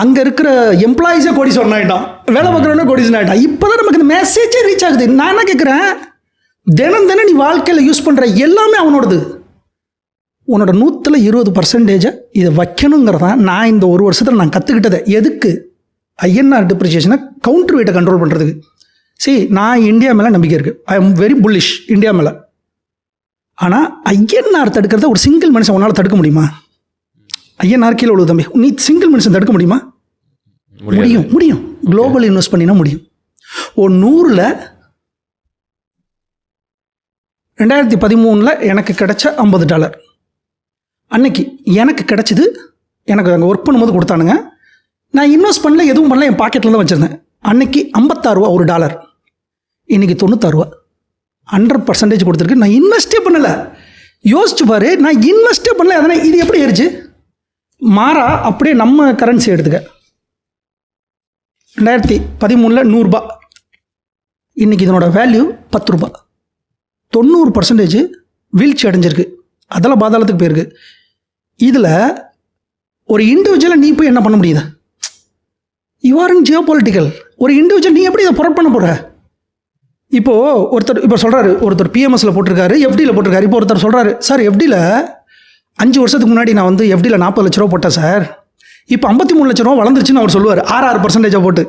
அங்கே இருக்கிற எம்ப்ளாயிஸே கோடீஸ்வரன் ஆகிட்டான், வேலை பார்க்குறவனே கோடீஸ்வரன் ஆகிட்டான். இப்போ தான் நமக்கு இந்த மெசேஜே ரீச் ஆகுது. நான் என்ன கேட்குறேன், தினம் தினம் நீ வாழ்க்கையில் யூஸ் பண்ணுற எல்லாமே அவனோடது. உன்னோட 120% இதை வைக்கணுங்கிறதான் நான் இந்த ஒரு வருஷத்தில் நான் கற்றுக்கிட்டதை. எதுக்கு? ஐஎன்ஆர் டிப்ரிசியேஷனை கவுண்டர் வெயிட்டை கண்ட்ரோல் பண்ணுறதுக்கு. சரி, நான் இந்தியா மேலே நம்பிக்கை இருக்குது, I am very bullish India மேலே. ஆனால் ஐஎன்ஆர் தடுக்கிறத ஒரு சிங்கிள் மனுஷன் உன்னால் தடுக்க முடியுமா? ஐஎன்ஆர் கீழே உள்ளது தம்பி, நீ சிங்கிள் மனுஷன் தடுக்க முடியுமா? முடியும், முடியும். குளோபல் இன்வெஸ்ட் பண்ணினா முடியும். ஒரு 100ல் 2013 எனக்கு கிடைச்ச $50. அன்னைக்கு எனக்கு கிடைச்சது, எனக்கு அங்கே ஒர்க் பண்ணும்போது கொடுத்தானுங்க. நான் இன்வெஸ்ட் பண்ணல, எதுவும் பண்ணல, என் பாக்கெட்டில் தான் வச்சுருந்தேன். அன்னைக்கு $56 ஒரு டாலர், இன்றைக்கி $96, 100% கொடுத்துருக்கு. நான் இன்வெஸ்டே பண்ணலை. யோசிச்சு பாரு, நான் இன்வெஸ்டே பண்ணல. அதனால் இது எப்படி ஏறிச்சு? மாறா அப்படியே நம்ம கரன்சி எடுத்துக்க. 2013 $100, இன்றைக்கி இதனோட வேல்யூ $10. 90% வீழ்ச்சி அடைஞ்சிருக்கு. அதெல்லாம் பாதாளத்துக்கு போயிருக்கு. இதில் ஒரு இண்டிவிஜுவலாக நீ போய் என்ன பண்ண முடியுது? You are in Jio political. ஒரு இண்டிவிஜுவல் நீ எப்படி இதை புரட் பண்ண போகிற? இப்போது ஒருத்தர் சொல்கிறாரு, ஒருத்தர் பிஎம்எஸில் போட்டிருக்காரு, எஃப்டியில் போட்டிருக்காரு. இப்போ ஒருத்தர் சொல்கிறாரு, சார் எஃப்டியில் 5 வருஷத்துக்கு முன்னாடி நான் வந்து எஃப்டியில் 40 லட்ச ரூபா போட்டேன் சார், இப்போ 53 லட்ச ரூபா வளர்ந்துருச்சுன்னு அவர் சொல்லுவார், 6% போட்டு.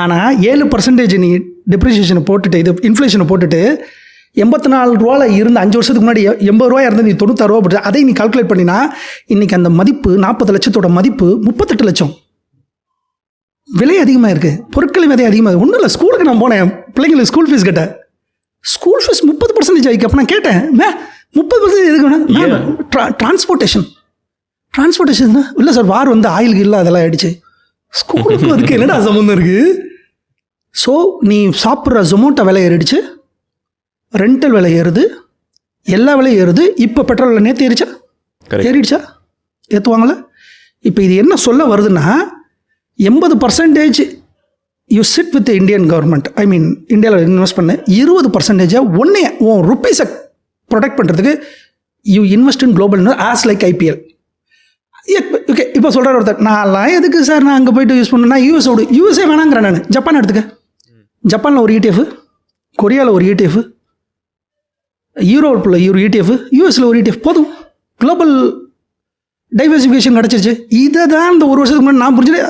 ஆனால் 7% நீ டிப்ரிசியேஷனை போட்டுட்டு, இது இன்ஃப்ளேஷனை போட்டுட்டு 84 ரூபாவில் இருந்து 5 வருஷத்துக்கு முன்னாடி 80 ரூபாய் இருந்தது, நீ 96 ரூபா போட்டு அதை நீ கால்குலேட் பண்ணினா இன்றைக்கி அந்த மதிப்பு 40 லட்சத்தோட மதிப்பு 38 லட்சம். விலை அதிகமாக இருக்குது, பொருட்கள் விலை அதிகமாக இருக்குது. ஒன்றும் இல்லை, ஸ்கூலுக்கு நான் போனேன், பிள்ளைங்களுக்கு ஸ்கூல் ஃபீஸ் கேட்டேன். School fees 30% ஆகிக்கு. அப்போ நான் கேட்டேன், 30% எதுக்கு வேணும்? டிரான்ஸ்போர்ட்டேஷன் இல்லை சார், வார் வந்து ஆயிலுக்கு இல்லை, அதெல்லாம் ஆகிடுச்சு. ஸ்கூலுக்கு அதுக்கு என்னடா சம்மந்தம் இருக்குது? ஸோ நீ சாப்பிட்ற ஜொமோட்டோ விலை ஏறிடுச்சு, ரெண்டல் விலை ஏறுது, எல்லா விலையும் ஏறுது. இப்போ பெட்ரோல் விலை நேற்று ஏறிடுச்சா? ஏற்றுவாங்களே. இப்போ இது என்ன சொல்ல வருதுன்னா, 80% you sit with Indian government, I mean இந்தியாவில் இன்வெஸ்ட் பண்ண 20% ஒன்றே உன் ருப்பீஸை ப்ரொடெக்ட் பண்ணுறதுக்கு you invest in global as like IPL. Okay, இப்போ சொல்கிற ஒருத்தர், நான்லாம் எதுக்கு சார் நான் அங்கே போய்ட்டு யூஸ் பண்ணேன்னா யூஎஸ்ஏ வேணாங்கிறேன். நான் ஜப்பான் எடுத்துக்க, ஜப்பானில் ஒரு ETF, கொரியாவில் ஒரு ETF, யூரோப்பில் ஒரு ETF, யூஎஸில் ஒரு ETF, போதும். குளோபல் டைவர்சிஃபிகேஷன் கிடச்சிருச்சு. இதை தான் இந்த ஒரு வருஷத்துக்கு முன்னாடி நான் புரிஞ்சது.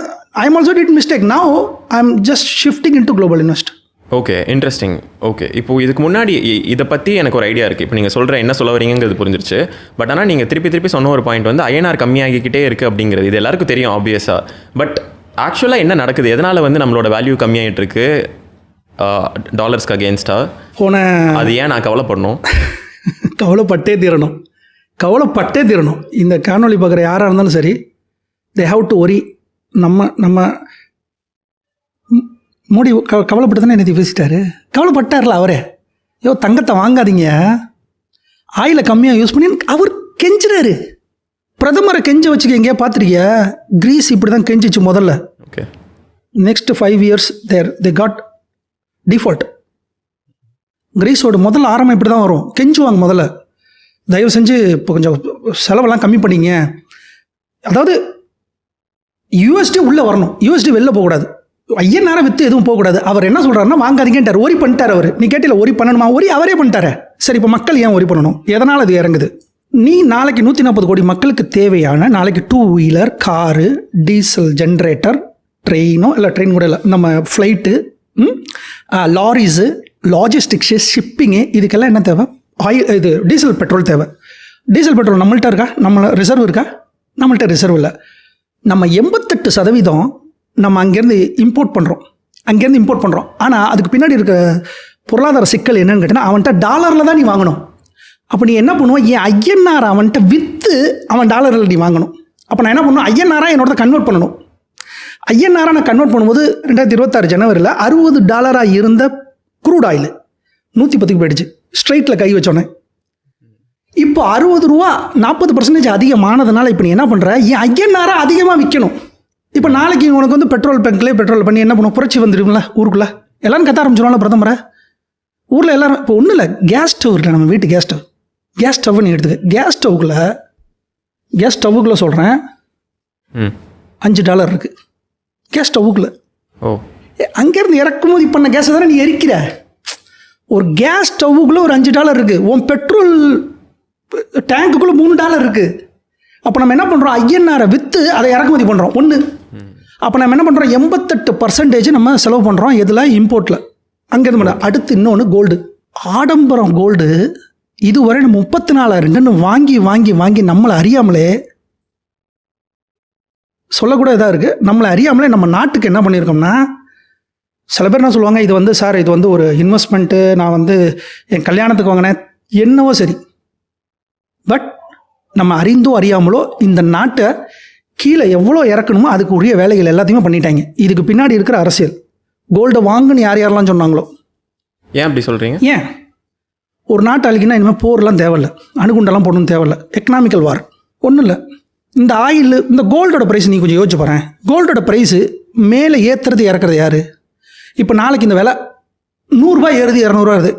I am also did mistake. Now I am just shifting in to global invest. Okay, interesting. Okay, இப்போது இதுக்கு முன்னாடி இதை பற்றி எனக்கு ஒரு ஐடியா இருக்குது. இப்போ நீங்கள் சொல்கிற என்ன சொல்ல வரீங்கிறது புரிஞ்சிருச்சு. பட் ஆனால் நீங்கள் திருப்பி சொன்ன ஒரு பாயிண்ட் வந்து ஐஎன்ஆர் கம்மியாகிக்கிட்டே இருக்குது அப்படிங்கிறது, இது எல்லாருக்கும் தெரியும் ஆப்வியஸாக. பட் ஆக்சுவலாக என்ன நடக்குது? எதனால் வந்து நம்மளோட வேல்யூ கம்மியாகிட்டு இருக்கு டாலர்ஸ்க்கு அகேன்ஸ்டாக? அது ஏன் நான் கவலைப்படணும்? கவலைப்பட்டே தீரணும். இந்த காணொலி பார்க்குற யாராக இருந்தாலும் சரி, தே ஹாவ் டு ஒரி. நம்ம மோடி கவலைப்பட்டு தானே என்னை பேசிட்டாரு. கவலைப்பட்டார்ல அவரே. தங்கத்தை வாங்காதீங்க, ஆயிலை கம்மியாக யூஸ் பண்ணி அவர் கெஞ்சுறாரு. பிரதமரை கெஞ்ச வச்சுக்க எங்கேயா பார்த்துருக்கியா? கிரீஸ் இப்படி தான் கெஞ்சிச்சு முதல்ல. Okay, next 5 years they got default. கிரீஸோட முதல்ல ஆரம்பம் இப்படி தான் வரும், கெஞ்சுவாங்க முதல்ல, தயவு செஞ்சு இப்போ கொஞ்சம் செலவெல்லாம் கம்மி பண்ணிங்க. அதாவது யூஎஸ்டி உள்ளே வரணும், யூஎஸ்டி வெளில போகக்கூடாது, ஐயனார விற்று எதுவும் போகக்கூடாது. அவர் என்ன சொல்கிறாருன்னா வாங்காதீங்கன்ட்டார். ஒரி பண்ணிட்டார் அவர். நீ கேட்டில ஒரி பண்ணணுமா? ஒரி அவரே பண்ணிட்டாரு. சரி, இப்போ மக்கள் ஏன் ஒரி பண்ணணும்? எதனால் அது இறங்குது? நீ நாளைக்கு 140 கோடி மக்களுக்கு தேவையான நாளைக்கு 2 வீலர், காரு, டீசல் ஜென்ரேட்டர், ட்ரெயினோ இல்லை ட்ரெயின் கூட இல்லை, நம்ம ஃப்ளைட்டு, லாரிஸு, லாஜிஸ்டிக்ஸு, ஷிப்பிங்கு, இதுக்கெல்லாம் என்ன தேவை? ஆயில், இது டீசல் பெட்ரோல் தேவை. டீசல் பெட்ரோல் நம்மள்ட்ட இருக்கா? ரிசர்வ் இருக்கா? நம்மள்ட்ட ரிசர்வ் இல்லை. நம்ம 88% நம்ம அங்கேருந்து இம்போர்ட் பண்ணுறோம். ஆனால் அதுக்கு பின்னாடி இருக்க பொருளாதார சிக்கல் என்னன்னு கேட்டினா, அவன்கிட்ட டாலரில் தான் நீ வாங்கணும். அப்போ நீ என்ன பண்ணுவோம்? என் ஐஎன்ஆர் அவன்கிட்ட விற்று அவன் டாலரில் நீ வாங்கணும். அப்போ நான் என்ன பண்ணுவேன்? ஐஎன்ஆராக என்னோட கன்வெர்ட் பண்ணணும். ஐஎன்ஆராக நான் கன்வெர்ட் பண்ணும்போது 2026 ஜனவரியில் $60 இருந்த க்ரூட் ஆயில் 110 போயிடுச்சு. ஸ்ட்ரைட்டில் கை வச்சோன்னே இப்போ $60, 40% அதிகமானதுனால இப்போ நீ என்ன பண்ணுற? என் ஐஎன்ஆராக அதிகமாக விற்கணும். இப்போ நாளைக்கு உனக்கு வந்து பெட்ரோல் பங்க்லேயே பெட்ரோல் பண்ணி என்ன பண்ணுவோம்? புரட்சி வந்துடுங்களா ஊருக்குள்ளே? எல்லோரும் கத்த ஆரம்பிச்சிடுவாங்களா பிரதமரை? ஊரில் எல்லோரும் இப்போ ஒன்றும் இல்லை, கேஸ் ஸ்டவ் இருக்கல, நம்ம வீட்டு கேஸ் ஸ்டவ் நீ எடுத்துக்க. கேஸ் ஸ்டவ்வுக்குள்ளே சொல்கிறேன், $5 இருக்குது கேஸ் ஸ்டவ்வுக்குள்ள. ஓ அங்கேருந்து இறக்குமதி பண்ண கேஸை தானே நீ எரிக்கிற. ஒரு கேஸ் ஸ்டவ்வுக்குள்ளே ஒரு $5 இருக்குது. உன் பெட்ரோல் டேங்குக்குள்ளே $3 இருக்குது. அப்போ நம்ம என்ன பண்ணுறோம், ஐஎன்ஆரை விற்று அதை இறக்குமதி பண்ணுறோம் ஒன்று. அப்போ நம்ம என்ன பண்ணுறோம், 88% நம்ம செலவு பண்ணுறோம் எதில், இம்போர்ட்டில். அங்கேருந்து பண்ண. அடுத்து இன்னொன்று கோல்டு. ஆடம்பரம் கோல்டு இதுவரை நம்ம 34 வாங்கி வாங்கி வாங்கி நம்மளை அறியாமலே, சொல்லக்கூட இதாக இருக்குது, நம்மளை அறியாமலே நம்ம நாட்டுக்கு என்ன பண்ணியிருக்கோம்னா, சில பேர் என்ன சொல்லுவாங்க, இது வந்து சார் இது வந்து ஒரு இன்வெஸ்ட்மெண்ட்டு, நான் வந்து என் கல்யாணத்துக்கு வாங்கினேன், என்னவோ சரி. பட் நம்ம அறிந்தோ அறியாமலோ இந்த நாட்டை கீழே எவ்வளோ இறக்கணுமோ அதுக்கு உரிய வேலைகள் எல்லாத்தையுமே பண்ணிட்டாங்க. இதுக்கு பின்னாடி இருக்கிற அரசியல். கோல்டை வாங்குன்னு யார் யாரெல்லாம் சொன்னாங்களோ. ஏன் அப்படி சொல்கிறீங்க? ஏன் ஒரு நாட்டு அழிக்கினா இனிமேல் போர்லாம் தேவையில்லை, அணுகுண்டெல்லாம் போடணும்னு தேவையில்லை, எக்கனாமிக்கல் வார் ஒன்றும் இல்லை. இந்த ஆயில், இந்த கோல்டோட ப்ரைஸ் நீ கொஞ்சம் யோசிச்சு பாருங்க. கோல்டோட ப்ரைஸு மேலே ஏற்றுறது இறக்குறது யார்? இப்போ நாளைக்கு இந்த விலை $100 ஏறுது, $200 வருது.